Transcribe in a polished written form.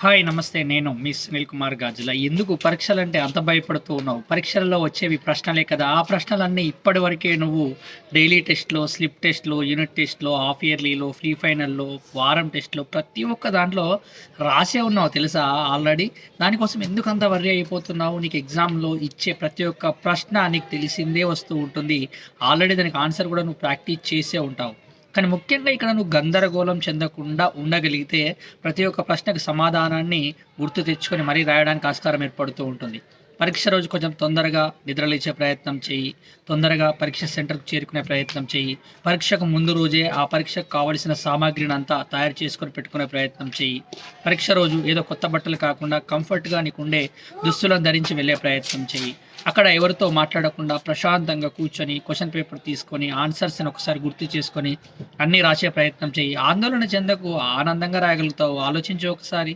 Hi! నమస్తే. నేను మీ సునీల్ కుమార్ గాజుల. ఎందుకు పరీక్షలంటే అంత భయపడుతూ ఉన్నావు? పరీక్షలలో వచ్చేవి ప్రశ్నలే కదా! ఆ ప్రశ్నలన్నీ ఇప్పటివరకే నువ్వు డైలీ టెస్ట్‌లో, స్లిప్ టెస్ట్‌లో, యూనిట్ టెస్ట్‌లో, హాఫ్ ఇయర్లీలో, ప్రీ ఫైనల్‌లో, వారం టెస్ట్‌లో ప్రతి ఒక్క దాంట్లో రాసే ఉన్నావు తెలుసా ఆల్రెడీ. దానికోసం ఎందుకంత వర్రీ అయిపోతున్నావు? నీకు ఎగ్జామ్‌లో ఇచ్చే ప్రతి ఒక్క ప్రశ్న నీకు తెలిసిందే వస్తూ ఉంటుంది. ఆల్రెడీ దానికి ఆన్సర్ కూడా నువ్వు ప్రాక్టీస్ చేసే ఉంటావు. కానీ ముఖ్యంగా ఇక్కడ నువ్వు గందరగోళం చెందకుండా ఉండగలిగితే ప్రతి ఒక్క ప్రశ్నకు సమాధానాన్ని గుర్తు తెచ్చుకొని మరీ రాయడానికి ఆస్కారం ఏర్పడుతూ ఉంటుంది. పరీక్ష రోజు కొంచెం తొందరగా నిద్రలేచే ప్రయత్నం చెయ్యి. తొందరగా పరీక్ష సెంటర్‌కి చేరుకునే ప్రయత్నం చెయ్యి. పరీక్షకు ముందు రోజే ఆ పరీక్షకు కావాల్సిన సామాగ్రినంతా తయారు చేసుకొని పెట్టుకునే ప్రయత్నం చెయ్యి. పరీక్ష రోజు ఏదో కొత్త బట్టలు కాకుండా కంఫర్ట్‌గా నీకుండే దుస్తులను ధరించి వెళ్ళే ప్రయత్నం చెయ్యి. అక్కడ ఎవరితో మాట్లాడకుండా ప్రశాంతంగా కూర్చొని క్వెషన్ పేపర్ తీసుకొని ఆన్సర్స్‌ని ఒకసారి గుర్తు చేసుకొని అన్నీ రాసే ప్రయత్నం చెయ్యి. ఆందోళన చెందకు. ఆనందంగా రాయగలుగుతావు. ఆలోచించు ఒకసారి.